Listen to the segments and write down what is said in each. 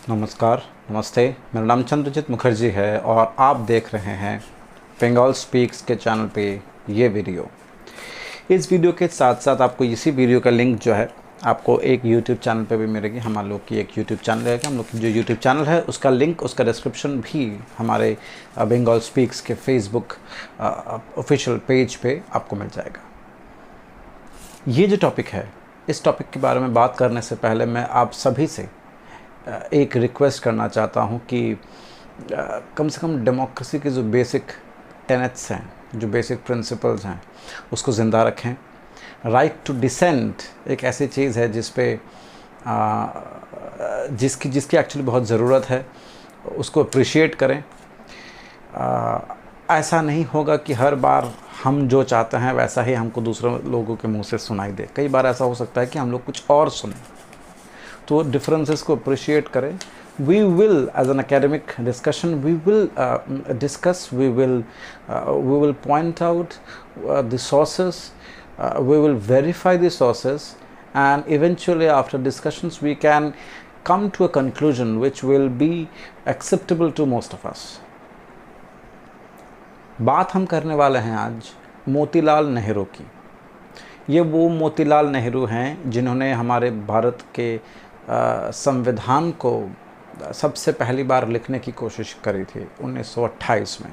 नमस्कार, नमस्ते। मेरा नाम चंद्रजीत मुखर्जी है और आप देख रहे हैं बंगाल स्पीक्स के चैनल पे ये वीडियो। इस वीडियो के साथ साथ आपको इसी वीडियो का लिंक जो है आपको एक यूट्यूब चैनल पे भी मिलेगी। हमारे लोग की एक यूट्यूब चैनल है, हम लोग की जो यूट्यूब चैनल है उसका लिंक, उसका डिस्क्रिप्शन भी हमारे बंगाल स्पीक्स के फेसबुक ऑफिशियल पेज पे आपको मिल जाएगा। ये जो टॉपिक है, इस टॉपिक के बारे में बात करने से पहले मैं आप सभी से एक रिक्वेस्ट करना चाहता हूँ कि कम से कम डेमोक्रेसी के जो बेसिक टेनेट्स हैं, जो बेसिक प्रिंसिपल्स हैं, उसको ज़िंदा रखें। राइट टू डिसेंट एक ऐसी चीज़ है जिस पे जिसकी एक्चुअली बहुत ज़रूरत है, उसको अप्रिशिएट करें। ऐसा नहीं होगा कि हर बार हम जो चाहते हैं वैसा ही हमको दूसरे लोगों के मुंह से सुनाई दे। कई बार ऐसा हो सकता है कि हम लोग कुछ और सुनें, तो डिफरेंसेस को अप्रिशिएट करें। We will as an academic discussion we will discuss, we will point out the sources, we will verify the sources, and eventually after discussions we can come to a conclusion which will be acceptable to most of us. बात हम करने वाले हैं आज मोतीलाल नेहरू की। ये वो मोतीलाल नेहरू हैं जिन्होंने हमारे भारत के संविधान को सबसे पहली बार लिखने की कोशिश करी थी 1928 में।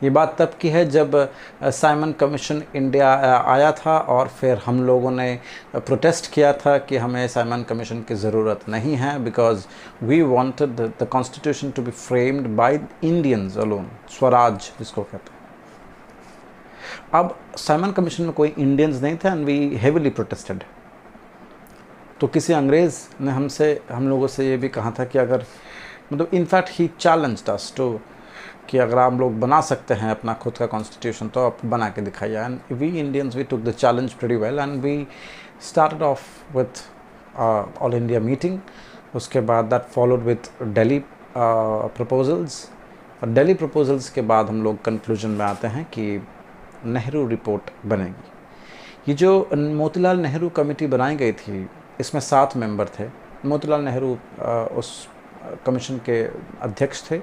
ये बात तब की है जब साइमन कमीशन इंडिया आया था और फिर हम लोगों ने प्रोटेस्ट किया था कि हमें साइमन कमीशन की ज़रूरत नहीं है, because we wanted the constitution to be framed by Indians alone, Swaraj जिसको कहते हैं। अब साइमन कमीशन में कोई इंडियंस नहीं थे एंड वी हेविली प्रोटेस्टेड। तो किसी अंग्रेज़ ने हम लोगों से ये भी कहा था कि अगर मतलब in fact he challenged us to कि अगर आप लोग बना सकते हैं अपना खुद का कॉन्स्टिट्यूशन तो आप बना के दिखाइए। And we Indians we took the challenge pretty well and we started off with all India meeting. उसके बाद that followed with Delhi proposals. और दिल्ली प्रपोजल्स के बाद हम लोग कंक्लूजन में आते हैं कि नेहरू रिपोर्ट बनेगी। ये जो मोतीलाल नेहरू कमेटी बनाई गई थी, इसमें 7 मेंबर थे। मोतीलाल नेहरू उस कमीशन के अध्यक्ष थे।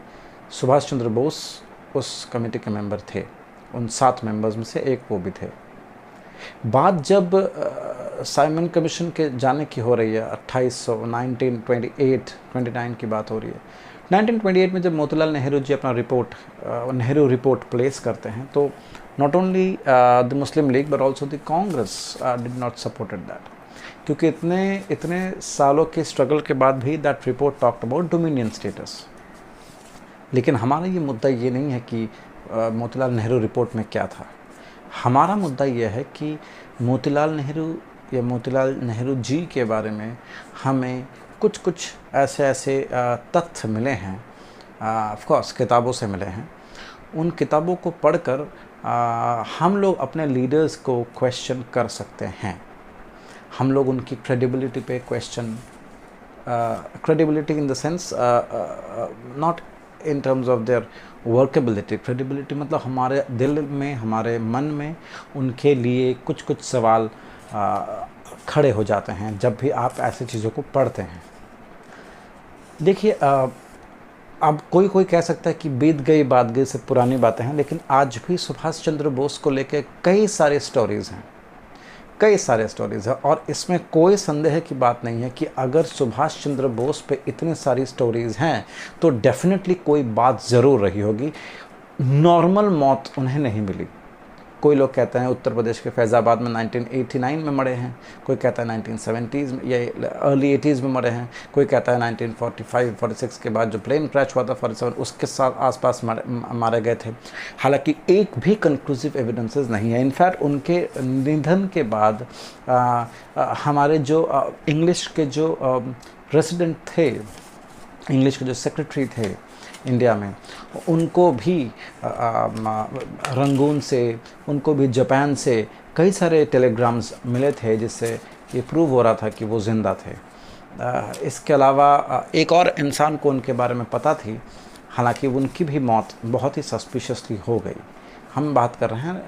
सुभाष चंद्र बोस उस कमेटी के मेंबर थे। उन 7 मेंबर्स में से एक वो भी थे। बात जब साइमन कमीशन के जाने की हो रही है, 1929 की बात हो रही है। 1928 में जब मोतीलाल नेहरू जी अपना नेहरू रिपोर्ट प्लेस करते हैं, तो not only the Muslim league but also the Congress did not supported that, क्योंकि इतने सालों के स्ट्रगल के बाद भी that report talked about dominion status. लेकिन हमारा ये मुद्दा ये नहीं है कि मोतीलाल नेहरू रिपोर्ट में क्या था। हमारा मुद्दा ये है कि मोतीलाल नेहरू जी के बारे में हमें कुछ ऐसे तथ्य मिले हैं, ऑफ कोर्स किताबों से मिले हैं। उन किताबों को पढ़कर हम लोग अपने लीडर्स को क्वेश्चन कर सकते हैं। हम लोग उनकी क्रेडिबिलिटी पे credibility in the sense not in terms of their workability. Credibility मतलब हमारे दिल में, हमारे मन में उनके लिए कुछ सवाल खड़े हो जाते हैं जब भी आप ऐसी चीज़ों को पढ़ते हैं। देखिए, अब कोई कह सकता है कि बीत गई बात गई से पुरानी बातें हैं, लेकिन आज भी सुभाष चंद्र बोस को लेकर कई सारे स्टोरीज़ हैं। और इसमें कोई संदेह की बात नहीं है कि अगर सुभाष चंद्र बोस पे इतनी सारी स्टोरीज़ हैं तो डेफिनेटली कोई बात ज़रूर रही होगी। नॉर्मल मौत उन्हें नहीं मिली। कोई लोग कहते हैं उत्तर प्रदेश के फैज़ाबाद में 1989 में मरे हैं, कोई कहता है 1970s में या अर्ली 80s में मरे हैं, कोई कहता है 1945-46 के बाद जो प्लेन क्रैश हुआ था 47 उसके साथ आसपास मारे गए थे। हालांकि एक भी कंक्लूसिव एविडेंसेस नहीं है। इनफैक्ट उनके निधन के बाद हमारे जो इंग्लिश के जो रेसिडेंट थे, इंग्लिश के जो सेक्रेटरी थे इंडिया में, उनको भी रंगून से, उनको भी जापान से कई सारे टेलीग्राम्स मिले थे जिससे ये प्रूव हो रहा था कि वो ज़िंदा थे। इसके अलावा एक और इंसान को उनके बारे में पता थी, हालांकि उनकी भी मौत बहुत ही सस्पिशियसली हो गई। हम बात कर रहे हैं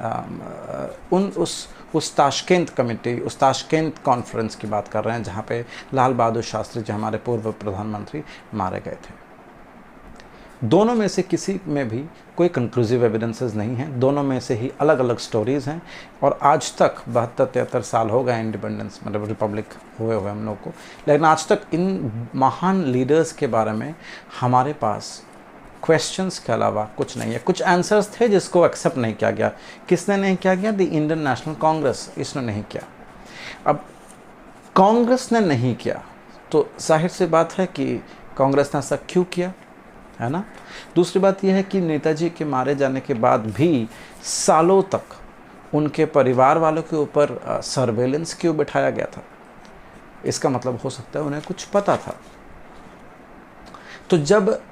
उस ताशकंद कमेटी, उस ताशकंद कॉन्फ्रेंस की बात कर रहे हैं जहाँ पे लाल बहादुर शास्त्री जो हमारे पूर्व प्रधानमंत्री मारे गए थे। दोनों में से किसी में भी कोई कंक्लूसिव एविडेंसेस नहीं हैं, दोनों में से ही अलग अलग स्टोरीज़ हैं। और आज तक 72-73 साल हो गए इंडिपेंडेंस, मतलब रिपब्लिक हुए हम लोग को, लेकिन आज तक इन महान लीडर्स के बारे में हमारे पास क्वेश्चंस के अलावा कुछ नहीं है। कुछ आंसर्स थे जिसको एक्सेप्ट नहीं किया गया। किसने नहीं किया गया? द इंडियन नेशनल कांग्रेस, इसने नहीं किया। अब कांग्रेस ने नहीं किया तो जाहिर सी बात है कि कांग्रेस ने ऐसा क्यों किया, है ना। दूसरी बात यह है कि नेताजी के मारे जाने के बाद भी सालों तक उनके परिवार वालों के ऊपर सर्वेलेंस क्यों बिठाया गया था? इसका मतलब हो सकता है उन्हें कुछ पता था। तो जब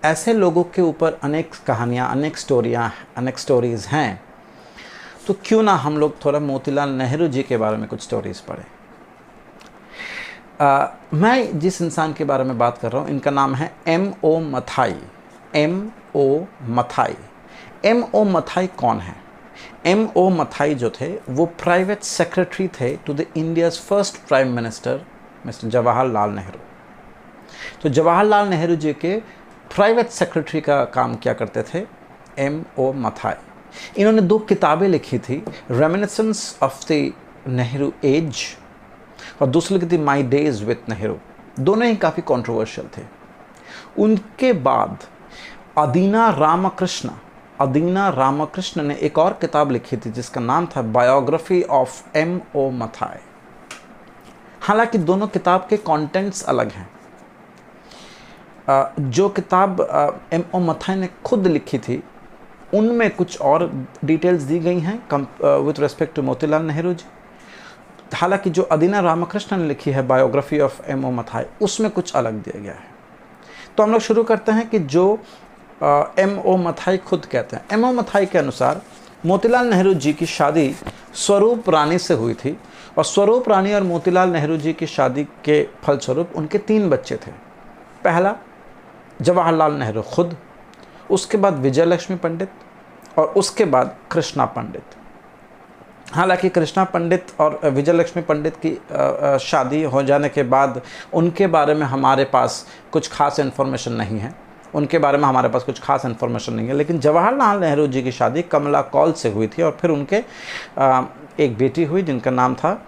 ऐसे लोगों के ऊपर अनेक कहानियाँ, अनेक स्टोरीज़ हैं, तो क्यों ना हम लोग थोड़ा मोतीलाल नेहरू जी के बारे में कुछ स्टोरीज़ पढ़ें। मैं जिस इंसान के बारे में बात कर रहा हूँ, इनका नाम है M.O. Mathai. M.O. Mathai. M.O. Mathai कौन है? M.O. मथाई जो थे वो प्राइवेट सेक्रेटरी थे to the India's first prime minister mister Jawaharlal Nehru. तो जवाहरलाल नेहरू जी के प्राइवेट सेक्रेटरी का काम क्या करते थे M.O. मथाई। इन्होंने 2 किताबें लिखी थी, reminiscences of the Nehru age और दूसरी लिखी थी माई डेज विथ नेहरू। दोनों ही काफ़ी कंट्रोवर्शियल थे। उनके बाद अदीना रामकृष्ण ने एक और किताब लिखी थी जिसका नाम था बायोग्राफी ऑफ M.O. मथाई। हालांकि दोनों किताब के कंटेंट्स अलग हैं। जो किताब M.O. मथाई ने खुद लिखी थी उनमें कुछ और डिटेल्स दी गई हैं with respect to Motilal Nehru ji. हालांकि जो अदीना रामकृष्ण ने लिखी है बायोग्राफी ऑफ M.O. मथाई, उसमें कुछ अलग दिया गया है। तो हम लोग शुरू करते हैं कि जो M.O. मथाई खुद कहते हैं। M.O. मथाई के अनुसार मोतीलाल नेहरू जी की शादी स्वरूप रानी से हुई थी और स्वरूप रानी और मोतीलाल नेहरू जी की शादी के फलस्वरूप उनके 3 बच्चे थे। पहला जवाहरलाल नेहरू खुद, उसके बाद विजयलक्ष्मी पंडित और उसके बाद कृष्णा पंडित। हालांकि कृष्णा पंडित और विजयलक्ष्मी पंडित की शादी हो जाने के बाद उनके बारे में हमारे पास कुछ खास इन्फॉर्मेशन नहीं है, लेकिन जवाहरलाल नेहरू जी की शादी कमला कौल से हुई थी और फिर उनके एक बेटी हुई जिनका नाम था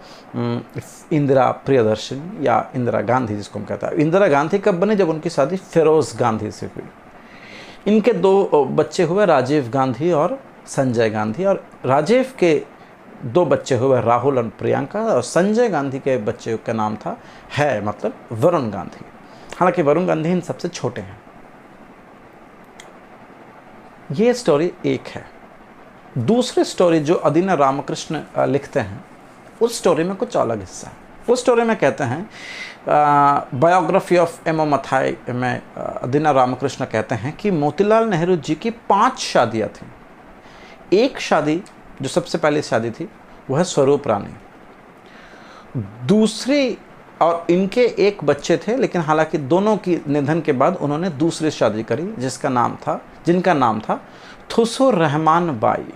इंदिरा प्रियदर्शनी या इंदिरा गांधी, जिसको हम कहते हैं। इंदिरा गांधी कब बने? जब उनकी शादी फिरोज़ गांधी से हुई। इनके 2 बच्चे हुए, राजीव गांधी और संजय गांधी, और राजीव के 2 बच्चे हुए राहुल और प्रियंका, और संजय गांधी के बच्चे का नाम था वरुण गांधी। हालांकि वरुण गांधी इन सबसे छोटे हैं। ये स्टोरी एक है। दूसरी स्टोरी जो अदीना रामकृष्ण लिखते हैं, उस स्टोरी में कुछ अलग हिस्सा है। उस स्टोरी में कहते हैं, बायोग्राफी ऑफ M.O. मथाई में अदीना रामकृष्ण कहते हैं कि मोतीलाल नेहरू जी की 5 शादियाँ थीं। एक शादी जो सबसे पहली शादी थी वह स्वरूप रानी। दूसरी, और इनके 1 बच्चे थे, लेकिन हालांकि दोनों की निधन के बाद उन्होंने दूसरी शादी करी जिनका नाम था थुसो रहमान बाई।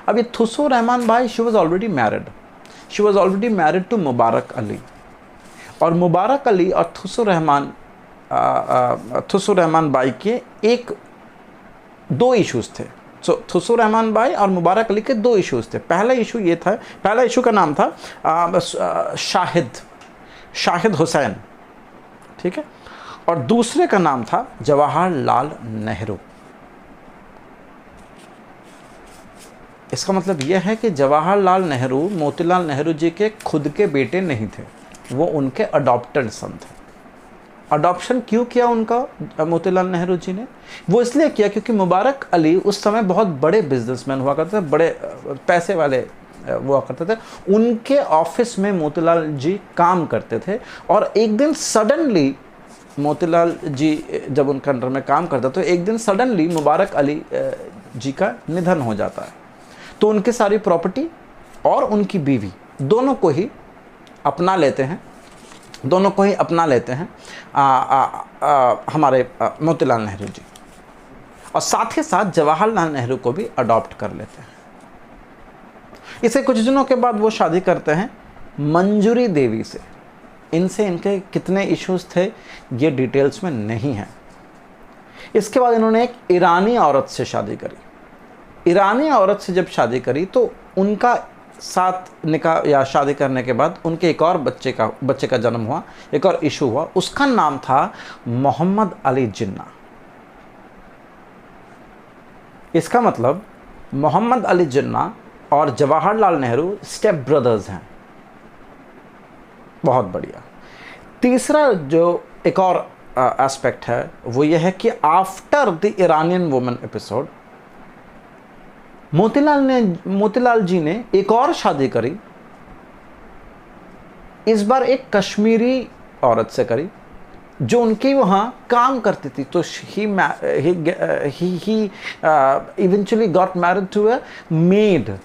अब ये थुसो Rahman Bai, she was already married to Mubarak Ali, और मुबारक अली और थुसो रहमान बाई के 2 इश्यूज़ थे। थुसो रहमान बाई और मुबारक अली के 2 इश्यूज़ थे। पहला इशू का नाम था शाहिद हुसैन, ठीक है, और दूसरे का नाम था जवाहरलाल नेहरू। इसका मतलब यह है कि जवाहरलाल नेहरू मोतीलाल नेहरू जी के खुद के बेटे नहीं थे, वो उनके अडॉप्टेड सन थे। अडॉप्शन क्यों किया उनका मोतीलाल नेहरू जी ने? वो इसलिए किया क्योंकि मुबारक अली उस समय बहुत बड़े बिजनेसमैन हुआ करते थे, बड़े पैसे वाले हुआ करते थे। उनके ऑफिस में मोतीलाल जी काम करते थे और एक दिन सडनली मोतीलाल जी जब उनके अंडर में काम करता तो एक दिन सडनली मुबारक अली जी का निधन हो जाता है। तो उनकी सारी प्रॉपर्टी और उनकी बीवी दोनों को ही अपना लेते हैं हमारे मोतीलाल नेहरू जी, और साथ ही साथ जवाहरलाल नेहरू को भी अडॉप्ट कर लेते हैं। इसे कुछ दिनों के बाद वो शादी करते हैं मंजूरी देवी से। इनसे इनके कितने इश्यूज थे ये डिटेल्स में नहीं है। इसके बाद इन्होंने एक ईरानी औरत से शादी करी। ईरानी औरत से जब शादी करी तो उनका साथ निकाह या शादी करने के बाद उनके एक और बच्चे का जन्म हुआ, एक और इशू हुआ। उसका नाम था मोहम्मद अली जिन्ना। इसका मतलब मोहम्मद अली जिन्ना और जवाहरलाल नेहरू स्टेप ब्रदर्स हैं। बहुत बढ़िया। तीसरा जो एक और एस्पेक्ट है वो ये है कि after the Iranian woman episode Motilal ji ने एक और शादी करी। इस बार एक कश्मीरी औरत से करी जो उनके वहाँ काम करती थी। तो he eventually got married to a maid,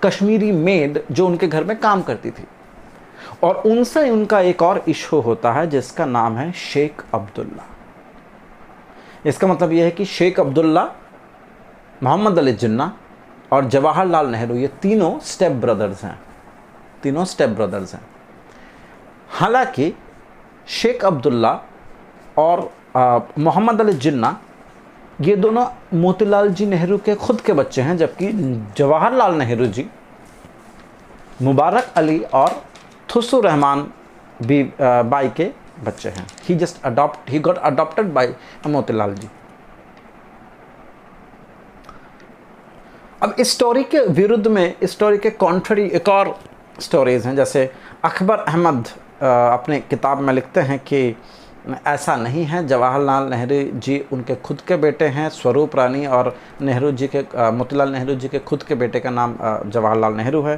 Kashmiri maid जो उनके घर में काम करती थी। और उनसे उनका एक और इशू होता है जिसका नाम है शेख अब्दुल्ला। इसका मतलब यह है कि शेख अब्दुल्ला, मोहम्मद अली जिन्ना और जवाहरलाल नेहरू ये तीनों स्टेप ब्रदर्स हैं। तीनों स्टेप ब्रदर्स हैं। हालांकि शेख अब्दुल्ला और मोहम्मद अली जिन्ना ये दोनों मोतीलाल जी नेहरू के खुद के बच्चे हैं, जबकि जवाहरलाल नेहरू जी मुबारक अली और थुसुर रहमान भी बाई के बच्चे हैं। He got adopted by Motilal ji. अब इस स्टोरी के विरुद्ध में, इस स्टोरी के कॉन्ट्ररी एक और स्टोरीज हैं। जैसे अकबर अहमद अपने किताब में लिखते हैं कि ऐसा नहीं है, जवाहरलाल नेहरू जी उनके खुद के बेटे हैं। स्वरूप रानी और नेहरू जी के, मोतीलाल नेहरू जी के खुद के बेटे का नाम जवाहरलाल नेहरू है।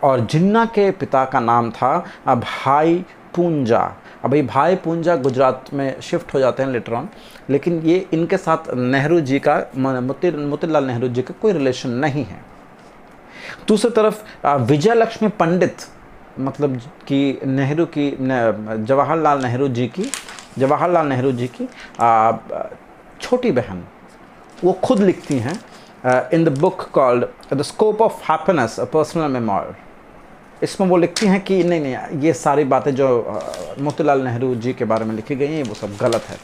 और जिन्ना के पिता का नाम था भाई पूंजा। अभी भाई पूंजा गुजरात में शिफ्ट हो जाते हैं लेटर ऑन, लेकिन ये इनके साथ नेहरू जी का, मोतीलाल नेहरू जी का कोई रिलेशन नहीं है। दूसरी तरफ विजय लक्ष्मी पंडित, मतलब कि नेहरू की, जवाहरलाल नेहरू जी की छोटी बहन, वो खुद लिखती हैं in the book called the scope of happiness a personal memoir. इसमें वो लिखती हैं कि नहीं, ये सारी बातें जो मोतीलाल नेहरू जी के बारे में लिखी गई हैं वो सब गलत है।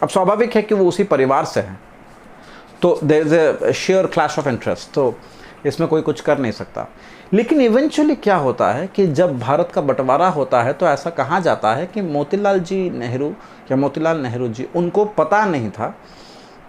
अब स्वाभाविक है कि वो उसी परिवार से हैं, तो there is a sheer clash of interest, तो इसमें कोई कुछ कर नहीं सकता। लेकिन इवेंचुअली क्या होता है कि जब भारत का बंटवारा होता है तो ऐसा कहा जाता है कि मोतीलाल नेहरू जी उनको पता नहीं था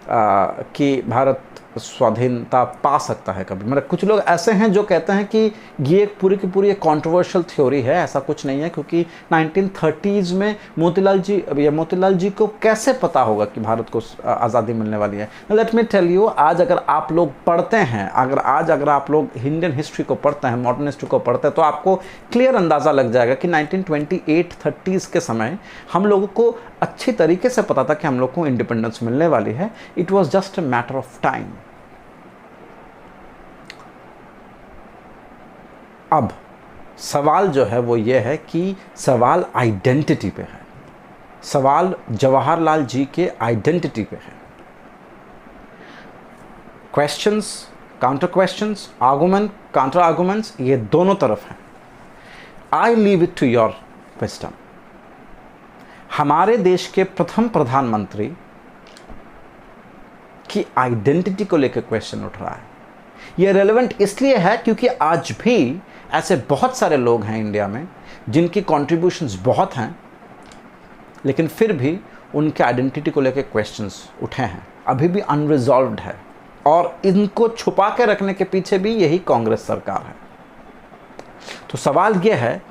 कि भारत स्वाधीनता पा सकता है कभी। मतलब कुछ लोग ऐसे हैं जो कहते हैं कि ये एक पूरी की पूरी एक कॉन्ट्रोवर्शियल थ्योरी है। ऐसा कुछ नहीं है, क्योंकि 1930s में मोतीलाल जी को कैसे पता होगा कि भारत को आज़ादी मिलने वाली है। लेट मी टेल यू, आज अगर आप लोग पढ़ते हैं, अगर आप लोग इंडियन हिस्ट्री को पढ़ते हैं, मॉडर्न हिस्ट्री को पढ़ते हैं, तो आपको क्लियर अंदाज़ा लग जाएगा कि 1928-30s के समय हम लोगों को अच्छी तरीके से पता था कि हम लोग को इंडिपेंडेंस मिलने वाली है। It was just a matter of time. अब सवाल जो है वो ये है कि सवाल आइडेंटिटी पे है, सवाल जवाहरलाल जी के आइडेंटिटी पे है। Questions, counter questions, argument, counter arguments, ये दोनों तरफ हैं। I leave it to your wisdom. हमारे देश के प्रथम प्रधानमंत्री की आइडेंटिटी को लेकर क्वेश्चन उठ रहा है। यह रेलेवेंट इसलिए है क्योंकि आज भी ऐसे बहुत सारे लोग हैं इंडिया में जिनकी कॉन्ट्रीब्यूशंस बहुत हैं, लेकिन फिर भी उनके आइडेंटिटी को लेकर क्वेश्चंस उठे हैं, अभी भी अनरिजॉल्व्ड है। और इनको छुपा के रखने के पीछे भी यही कांग्रेस सरकार है। तो सवाल यह है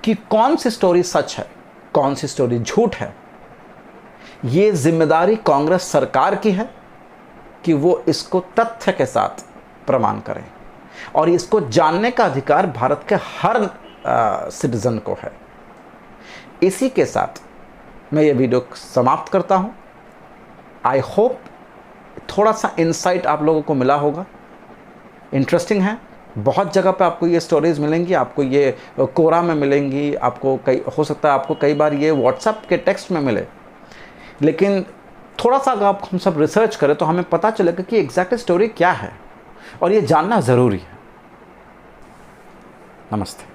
कि कौन सी स्टोरी सच है, कौन सी स्टोरी झूठ है। ये जिम्मेदारी कांग्रेस सरकार की है कि वो इसको तथ्य के साथ प्रमाण करें, और इसको जानने का अधिकार भारत के हर सिटीजन को है। इसी के साथ मैं ये वीडियो समाप्त करता हूँ। आई होप थोड़ा सा इंसाइट आप लोगों को मिला होगा। इंटरेस्टिंग है, बहुत जगह पे आपको ये स्टोरीज मिलेंगी, आपको ये कोरा में मिलेंगी, आपको हो सकता है आपको कई बार ये व्हाट्सएप के टेक्स्ट में मिले, लेकिन थोड़ा सा अगर आप हम सब रिसर्च करें तो हमें पता चलेगा कि एग्जैक्ट स्टोरी क्या है। और ये जानना ज़रूरी है। नमस्ते।